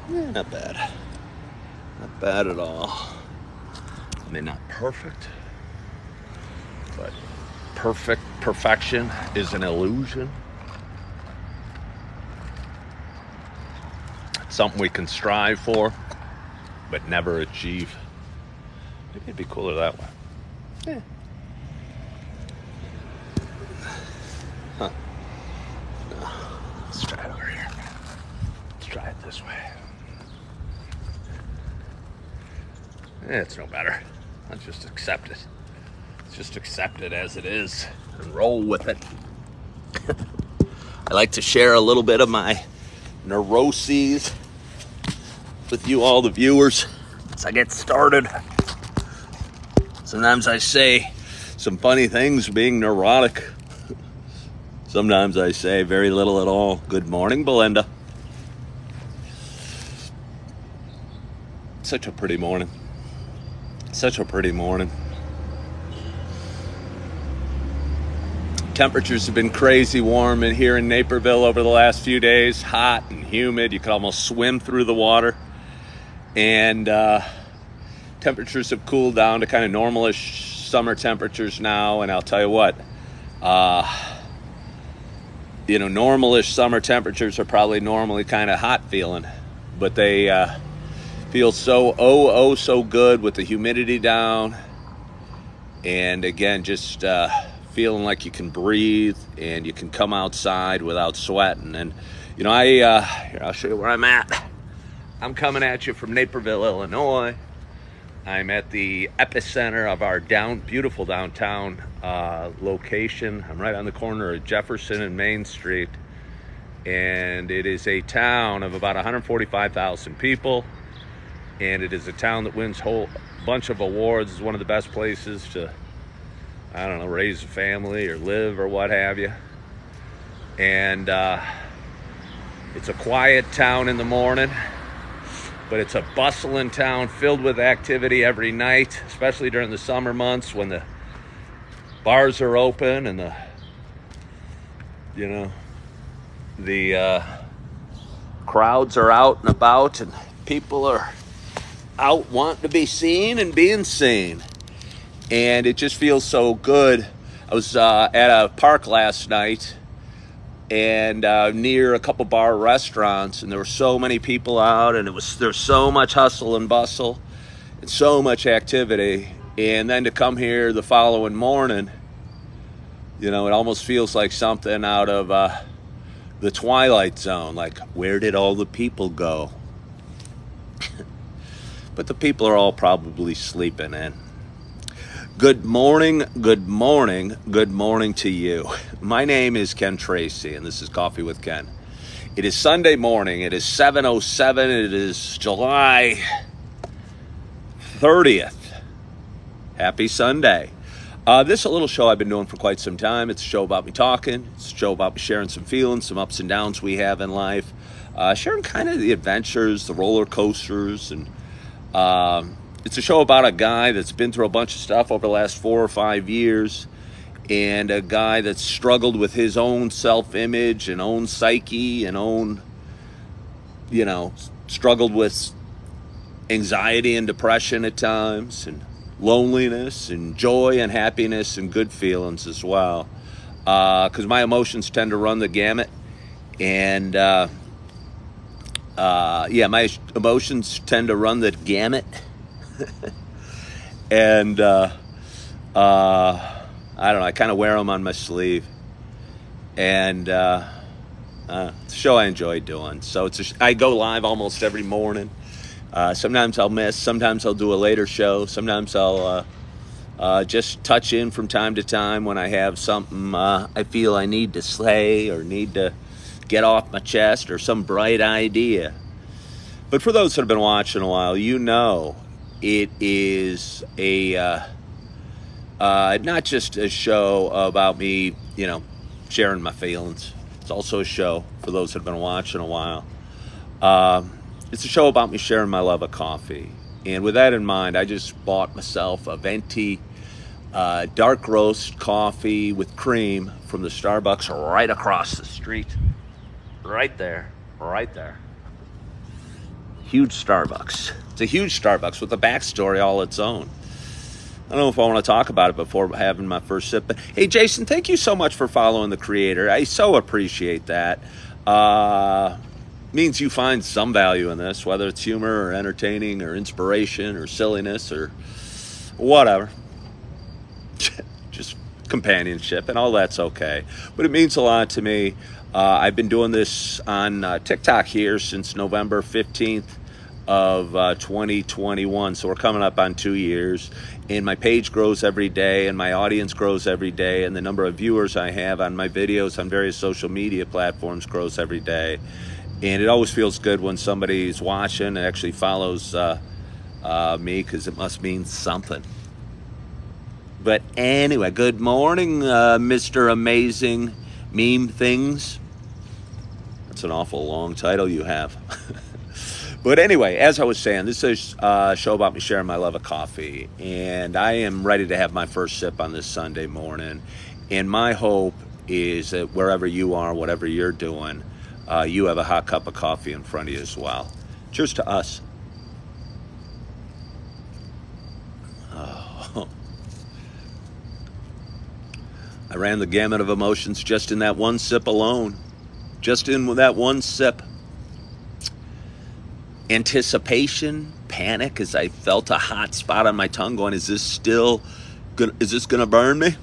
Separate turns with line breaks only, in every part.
Not bad. Not bad at all. I mean, not perfect, but perfection is an illusion. It's something we can strive for, but never achieve. Maybe it'd be cooler that way. Yeah. Huh. No. Let's try it over here. Let's try it this way. It's no better. Let's just accept it. Let's just accept it as it is and roll with it. I like to share a little bit of my neuroses with you, all the viewers, as I get started. Sometimes I say some funny things being neurotic. Sometimes I say very little at all. Good morning, Belinda. Such a pretty morning. Such a pretty morning. Temperatures have been crazy warm in here in Naperville over the last few days. Hot and humid. You could almost swim through the water. And temperatures have cooled down to kind of normalish summer temperatures now. And I'll tell you what, normalish summer temperatures are probably normally kind of hot feeling. But they feel so good with the humidity down. And again, just feeling like you can breathe and you can come outside without sweating. And, here, I'll show you where I'm at. I'm coming at you from Naperville, Illinois. I'm at the epicenter of our beautiful downtown location. I'm right on the corner of Jefferson and Main Street. And it is a town of about 145,000 people. And it is a town that wins a whole bunch of awards. It's one of the best places to, raise a family or live or what have you. And it's a quiet town in the morning, but it's a bustling town filled with activity every night, especially during the summer months when the bars are open and the crowds are out and about and people are out wanting to be seen and being seen. And it just feels so good. I was at a park last night and near a couple bar restaurants, and there were so many people out, and there's so much hustle and bustle and so much activity. And then to come here the following morning, it almost feels like something out of the Twilight Zone. Like, where did all the people go? But the people are all probably sleeping in. Good morning to you. My name is Ken Tracy, and this is Coffee with Ken. It is Sunday morning. It is 7:07. It is July 30th. Happy Sunday. This is a little show I've been doing for quite some time. It's a show about me talking. It's a show about me sharing some feelings, some ups and downs we have in life. Sharing kind of the adventures, the roller coasters, and it's a show about a guy that's been through a bunch of stuff over the last 4 or 5 years, and a guy that's struggled with his own self-image and own psyche and own, struggled with anxiety and depression at times, and loneliness and joy and happiness and good feelings as well. Because my emotions tend to run the gamut, and my emotions tend to run the gamut. And I don't know, I kind of wear them on my sleeve. And it's a show I enjoy doing. So I go live almost every morning. Sometimes I'll miss, sometimes I'll do a later show, sometimes I'll just touch in from time to time when I have something I feel I need to say or need to get off my chest or some bright idea. But for those that have been watching a while, it is not just a show about me, sharing my feelings. It's also a show, for those that have been watching a while, it's a show about me sharing my love of coffee. And with that in mind, I just bought myself a venti dark roast coffee with cream from the Starbucks right across the street. Right there. huge Starbucks. It's a huge Starbucks with a backstory all its own. I don't know if I want to talk about it before having my first sip. But hey, Jason, thank you so much for following the creator. I so appreciate that. Means you find some value in this, whether it's humor or entertaining or inspiration or silliness or whatever. Just companionship, and all that's okay. But it means a lot to me. I've been doing this on TikTok here since November 15th of 2021. So we're coming up on 2 years. And my page grows every day, and my audience grows every day, and the number of viewers I have on my videos on various social media platforms grows every day. And it always feels good when somebody's watching and actually follows me, because it must mean something. But anyway, good morning, Mr. Amazing Meme Things. That's an awful long title you have. But anyway, as I was saying, this is a show about me sharing my love of coffee. And I am ready to have my first sip on this Sunday morning. And my hope is that wherever you are, whatever you're doing, you have a hot cup of coffee in front of you as well. Cheers to us. Oh. I ran the gamut of emotions just in that one sip alone. Just in that one sip. Anticipation, panic, as I felt a hot spot on my tongue going, is this gonna burn me?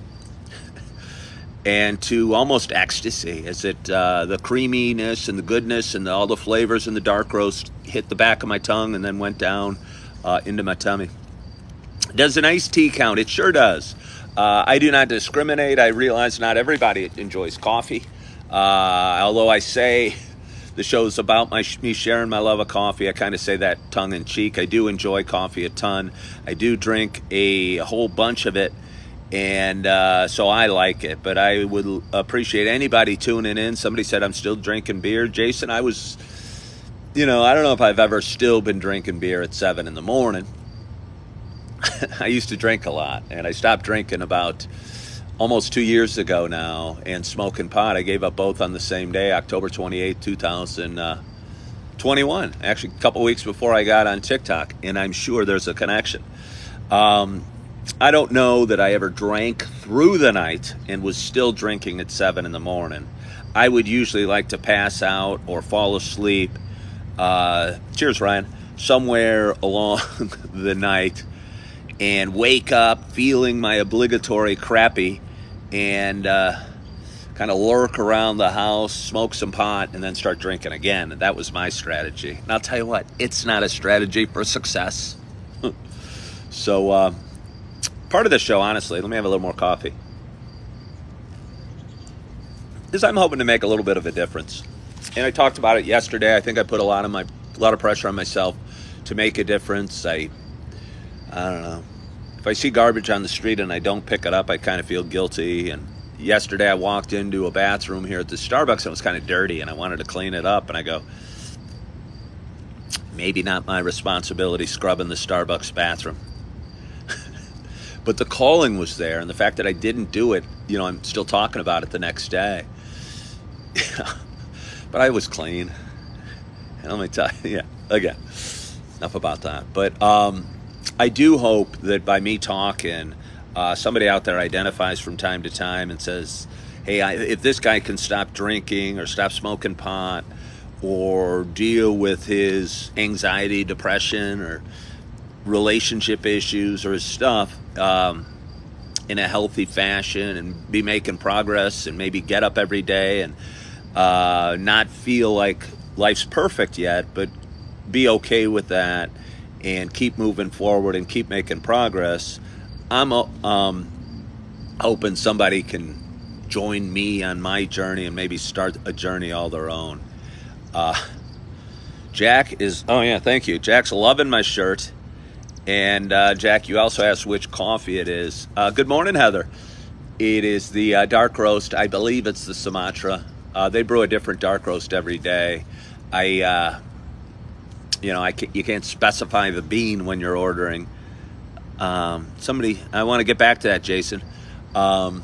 And to almost ecstasy, as the creaminess and the goodness and all the flavors and the dark roast hit the back of my tongue and then went down into my tummy. Does an iced tea count? It sure does. I do not discriminate. I realize not everybody enjoys coffee. Although I say the show's about me sharing my love of coffee, I kind of say that tongue-in-cheek. I do enjoy coffee a ton. I do drink a whole bunch of it, and so I like it. But I would appreciate anybody tuning in. Somebody said I'm still drinking beer. Jason, I was, I don't know if I've ever still been drinking beer at 7 in the morning. I used to drink a lot, and I stopped drinking about almost 2 years ago now, and smoking pot. I gave up both on the same day, October 28th, 2021. Actually, a couple weeks before I got on TikTok, and I'm sure there's a connection. I don't know that I ever drank through the night and was still drinking at 7 in the morning. I would usually like to pass out or fall asleep, cheers, Ryan, somewhere along the night, and wake up feeling my obligatory crappy and kind of lurk around the house, smoke some pot, and then start drinking again. And that was my strategy. And I'll tell you what, it's not a strategy for success. So part of the show, honestly, let me have a little more coffee, is I'm hoping to make a little bit of a difference. And I talked about it yesterday. I think I put a lot of pressure on myself to make a difference. I don't know. If I see garbage on the street and I don't pick it up, I kind of feel guilty. And yesterday I walked into a bathroom here at the Starbucks and it was kind of dirty and I wanted to clean it up. And I go, maybe not my responsibility scrubbing the Starbucks bathroom. But the calling was there, and the fact that I didn't do it, I'm still talking about it the next day. But I was clean. And let me tell you, again, enough about that. But I do hope that by me talking, somebody out there identifies from time to time and says, hey, if this guy can stop drinking or stop smoking pot or deal with his anxiety, depression, or relationship issues or his stuff in a healthy fashion and be making progress and maybe get up every day and not feel like life's perfect yet, but be okay with that and keep moving forward and keep making progress. I'm hoping somebody can join me on my journey and maybe start a journey all their own. Jack is, oh yeah, thank you. Jack's loving my shirt. And Jack, you also asked which coffee it is. Good morning, Heather. It is the dark roast. I believe it's the Sumatra. They brew a different dark roast every day. You can't specify the bean when you're ordering. I want to get back to that, Jason. You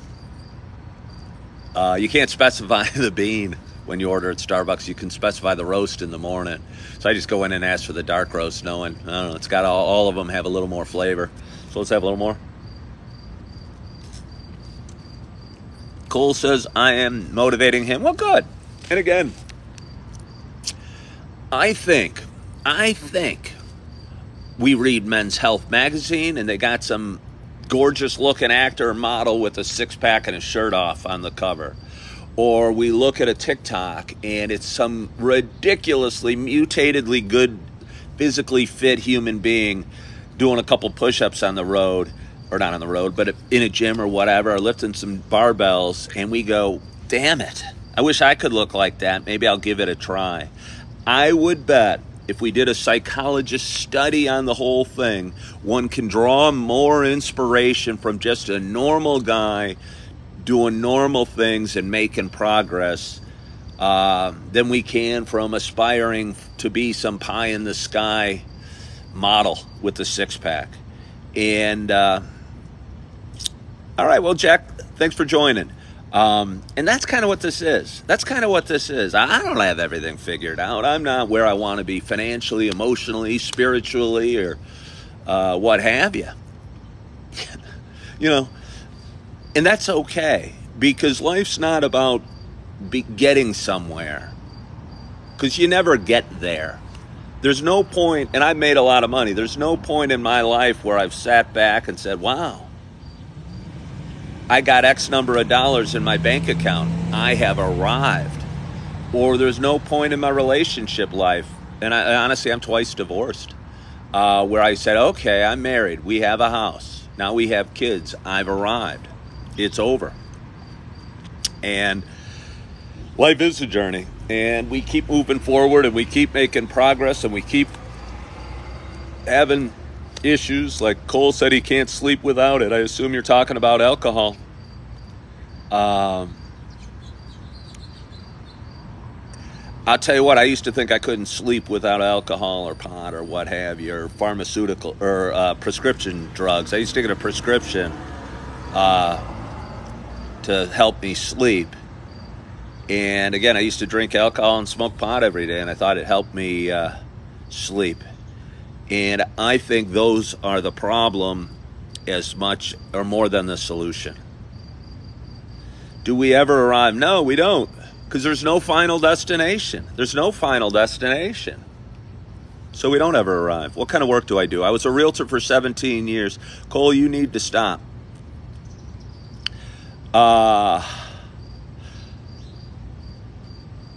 can't specify the bean when you order at Starbucks, you can specify the roast in the morning. So I just go in and ask for the dark roast, knowing, I don't know, it's got all of them have a little more flavor. So let's have a little more. Cole says, I am motivating him. Well, good. And again, I think we read Men's Health magazine and they got some gorgeous looking actor or model with a six-pack and a shirt off on the cover. Or we look at a TikTok and it's some ridiculously mutatedly good, physically fit human being doing a couple push-ups on the road, or not on the road, but in a gym or whatever, or lifting some barbells, and we go, damn it, I wish I could look like that. Maybe I'll give it a try. I would bet if we did a psychologist study on the whole thing, one can draw more inspiration from just a normal guy doing normal things and making progress than we can from aspiring to be some pie-in-the-sky model with the six-pack. And all right, well, Jack, thanks for joining. And that's kind of what this is. I don't have everything figured out. I'm not where I want to be financially, emotionally, spiritually, or what have you. And that's okay, because life's not about getting somewhere, because you never get there. There's no point, and I've made a lot of money, there's no point in my life where I've sat back and said, wow, I got X number of dollars in my bank account, I have arrived. Or there's no point in my relationship life, and honestly, I'm twice divorced, where I said, okay, I'm married, we have a house, now we have kids, I've arrived, it's over. And life is a journey, and we keep moving forward, and we keep making progress, and we keep having issues. Like Cole said, he can't sleep without it. I assume you're talking about alcohol. I'll tell you what, I used to think I couldn't sleep without alcohol or pot or what have you, or pharmaceutical or prescription drugs. I used to get a prescription to help me sleep. And again, I used to drink alcohol and smoke pot every day, and I thought it helped me sleep. And I think those are the problem as much or more than the solution. Do we ever arrive? No, we don't, because there's no final destination. So we don't ever arrive. What kind of work do? I was a realtor for 17 years. Cole, you need to stop. A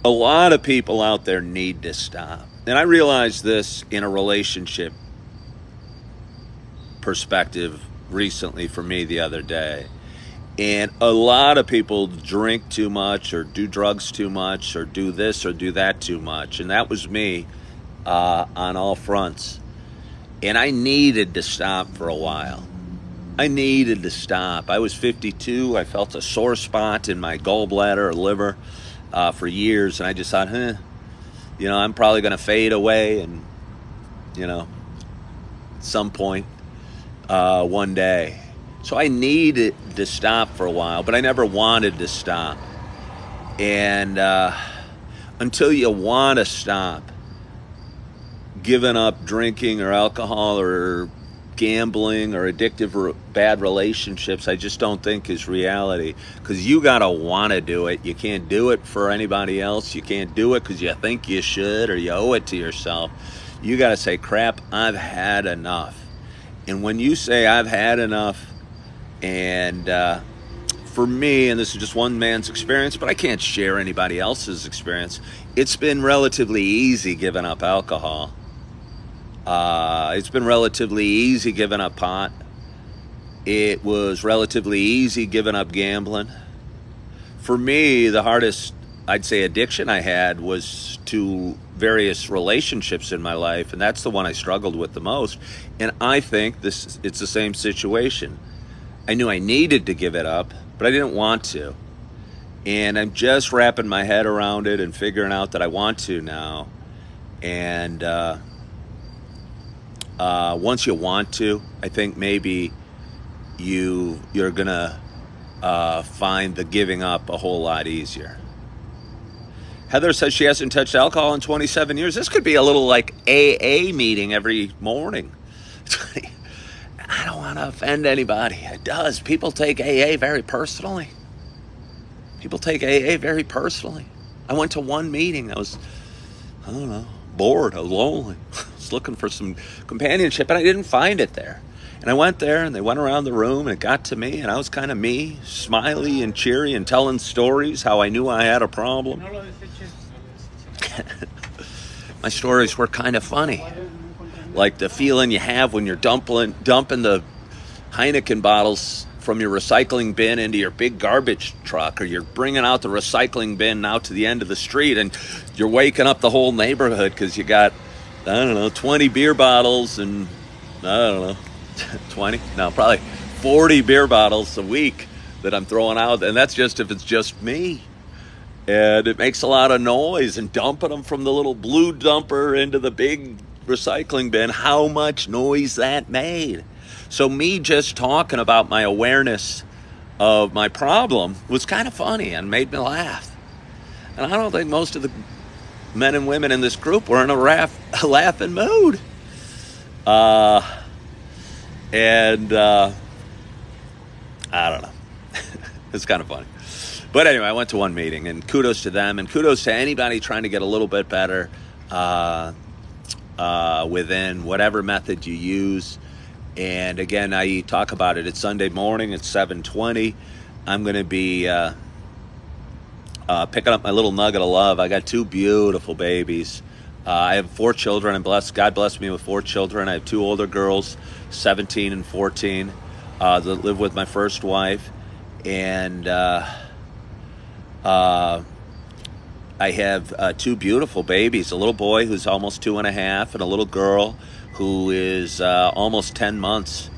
lot of people out there need to stop. And I realized this in a relationship perspective recently for me the other day. And a lot of people drink too much or do drugs too much or do this or do that too much. And that was me on all fronts. And I needed to stop for a while. I was 52. I felt a sore spot in my gallbladder or liver for years. And I just thought, I'm probably going to fade away. And, at some point one day. So I needed to stop for a while, but I never wanted to stop. And until you want to stop giving up drinking or alcohol or gambling or addictive bad relationships, I just don't think is reality, because you got to want to do it. You can't do it for anybody else. You can't do it because you think you should or you owe it to yourself. You got to say, crap, I've had enough. And when you say I've had enough, and for me, and this is just one man's experience, but I can't share anybody else's experience, it's been relatively easy giving up alcohol. It's been relatively easy giving up pot. It was relatively easy giving up gambling. For me, the hardest, I'd say, addiction I had was to various relationships in my life, and that's the one I struggled with the most. And I think it's the same situation. I knew I needed to give it up, but I didn't want to. And I'm just wrapping my head around it and figuring out that I want to now. And once you want to, I think maybe you're gonna find the giving up a whole lot easier. Heather says she hasn't touched alcohol in 27 years. This could be a little like AA meeting every morning. I don't want to offend anybody. It does. People take AA very personally. People take AA very personally. I went to one meeting. I don't know, bored. I was lonely. I was looking for some companionship, and I didn't find it there. And I went there, and they went around the room, and it got to me, and I was kind of me, smiley and cheery and telling stories, how I knew I had a problem. My stories were kind of funny. Like the feeling you have when you're dumping the Heineken bottles from your recycling bin into your big garbage truck, or you're bringing out the recycling bin out to the end of the street, and you're waking up the whole neighborhood because you got, 20 beer bottles and, 20? No, probably 40 beer bottles a week that I'm throwing out, and that's just if it's just me. And it makes a lot of noise, and dumping them from the little blue dumper into the big recycling bin, how much noise that made. So me just talking about my awareness of my problem was kind of funny and made me laugh. And I don't think most of the men and women in this group were in a laughing mood. I don't know. It's kind of funny. But anyway, I went to one meeting, and kudos to them, and kudos to anybody trying to get a little bit better within whatever method you use. And again, I talk about it. It's Sunday morning at 7:20. I'm going to be picking up my little nugget of love. I got 2 beautiful babies. I have 4 children. God blessed me with 4 children. I have 2 older girls, 17 and 14, that live with my first wife. And I have 2 beautiful babies, a little boy who's almost 2.5 and a little girl who is almost 10 months.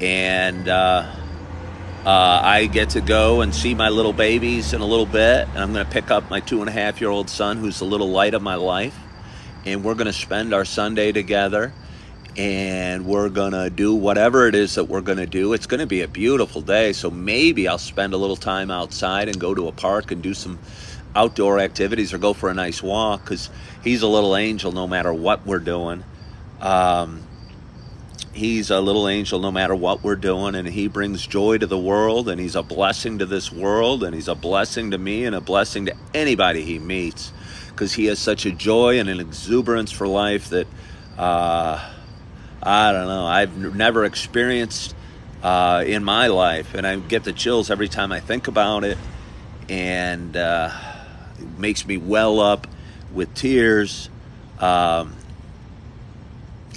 And I get to go and see my little babies in a little bit. And I'm going to pick up my 2.5-year-old son, who's the little light of my life. And we're going to spend our Sunday together. And we're going to do whatever it is that we're going to do. It's going to be a beautiful day. So maybe I'll spend a little time outside and go to a park and do some outdoor activities or go for a nice walk, because he's a little angel no matter what we're doing. He's a little angel no matter what we're doing, and he brings joy to the world, and he's a blessing to this world, and he's a blessing to me and a blessing to anybody he meets, because he has such a joy and an exuberance for life that I don't know, I've never experienced in my life, and I get the chills every time I think about it, and it makes me well up with tears.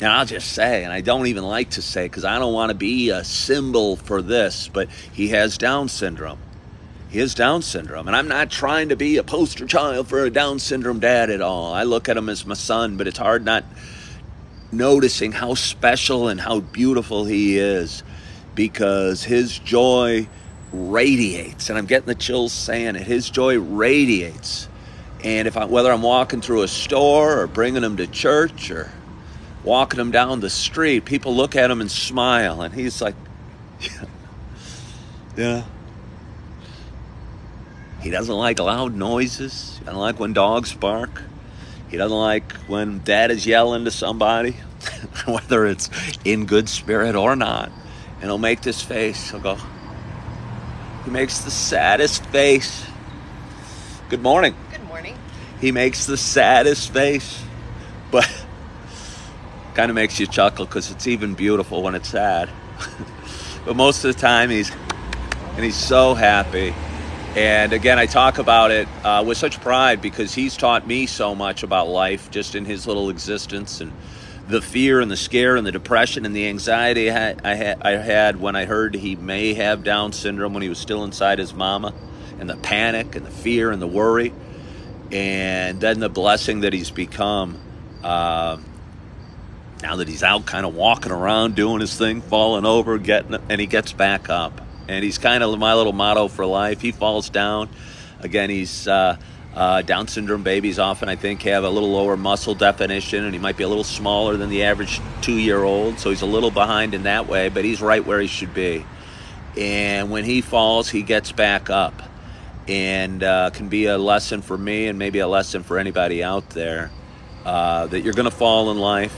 And I'll just say, and I don't even like to say because I don't want to be a symbol for this, but he has Down syndrome. He has Down syndrome. And I'm not trying to be a poster child for a Down syndrome dad at all. I look at him as my son, but it's hard not noticing how special and how beautiful he is, because his joy radiates. And I'm getting the chills saying it. His joy radiates. And whether I'm walking through a store or bringing him to church or walking him down the street, people look at him and smile, and he's like, yeah. He doesn't like loud noises. He doesn't like when dogs bark. He doesn't like when dad is yelling to somebody, whether it's in good spirit or not. And he'll make this face. He'll go, he makes the saddest face. Good morning.
Good morning.
He makes the saddest face, but kind of makes you chuckle because it's even beautiful when it's sad. But most of the time he's so happy. And again, I talk about it with such pride because he's taught me so much about life just in his little existence, and the fear and the scare and the depression and the anxiety I had when I heard he may have Down syndrome when he was still inside his mama, and the panic and the fear and the worry, and then the blessing that he's become now that he's out kind of walking around, doing his thing, falling over, and he gets back up. And he's kind of my little motto for life. He falls down. Again, he's Down syndrome babies often, I think, have a little lower muscle definition, and he might be a little smaller than the average 2-year-old. So he's a little behind in that way, but he's right where he should be. And when he falls, he gets back up. and can be a lesson for me and maybe a lesson for anybody out there, that you're going to fall in life.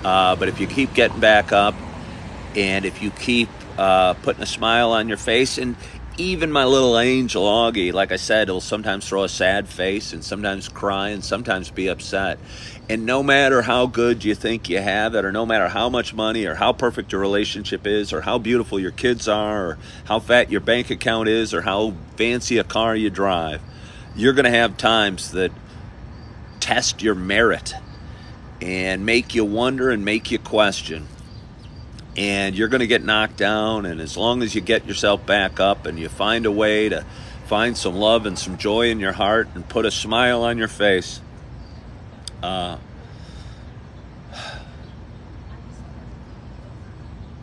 But if you keep getting back up, and if you keep putting a smile on your face, and even my little angel Augie, like I said, will sometimes throw a sad face and sometimes cry and sometimes be upset. And no matter how good you think you have it, or no matter how much money or how perfect your relationship is, or how beautiful your kids are, or how fat your bank account is, or how fancy a car you drive, you're going to have times that test your merit and make you wonder and make you question. And you're going to get knocked down, and as long as you get yourself back up and you find a way to find some love and some joy in your heart and put a smile on your face,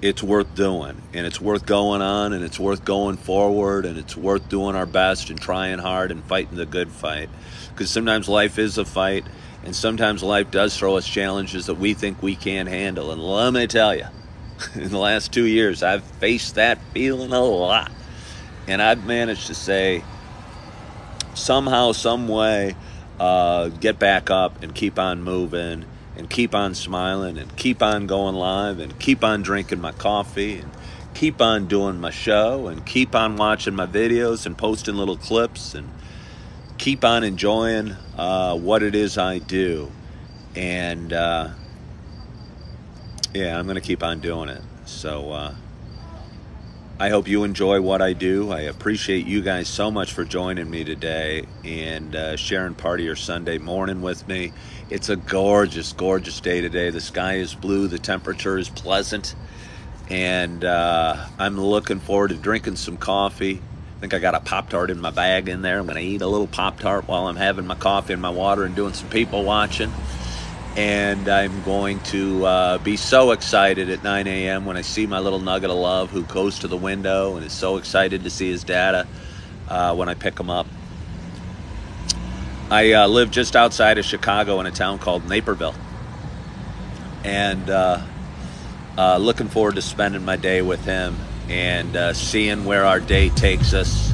it's worth doing, and it's worth going on, and it's worth going forward, and it's worth doing our best and trying hard and fighting the good fight. Because sometimes life is a fight, and sometimes life does throw us challenges that we think we can't handle. And let me tell you, in the last 2 years, I've faced that feeling a lot. And I've managed to say, somehow, some way, get back up and keep on moving and keep on smiling and keep on going live and keep on drinking my coffee and keep on doing my show and keep on watching my videos and posting little clips and keep on enjoying what it is I do. And yeah, I'm going to keep on doing it. So I hope you enjoy what I do. I appreciate you guys so much for joining me today and sharing part of your Sunday morning with me. It's a gorgeous, gorgeous day today. The sky is blue. The temperature is pleasant. And I'm looking forward to drinking some coffee. I think I got a Pop-Tart in my bag in there. I'm going to eat a little Pop-Tart while I'm having my coffee and my water and doing some people watching. And I'm going to be so excited at 9 a.m. when I see my little nugget of love who goes to the window and is so excited to see his dada when I pick him up. I live just outside of Chicago in a town called Naperville. And looking forward to spending my day with him and seeing where our day takes us.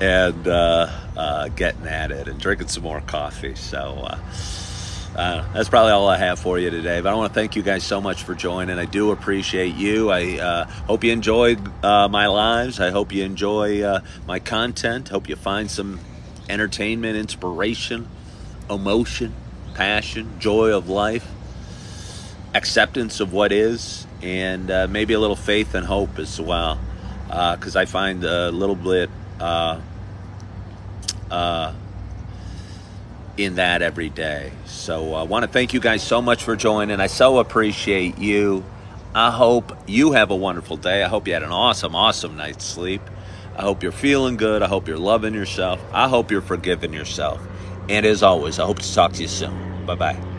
And getting at it and drinking some more coffee. So that's probably all I have for you today. But I want to thank you guys so much for joining. I do appreciate you. I hope you enjoyed my lives. I hope you enjoy my content. Hope you find some entertainment, inspiration, emotion, passion, joy of life, acceptance of what is, and maybe a little faith and hope as well. Because I find a little bit in that every day. So I want to thank you guys so much for joining. I so appreciate you. I hope you have a wonderful day. I hope you had an awesome, awesome night's sleep. I hope you're feeling good. I hope you're loving yourself. I hope you're forgiving yourself. And as always, I hope to talk to you soon. Bye-bye.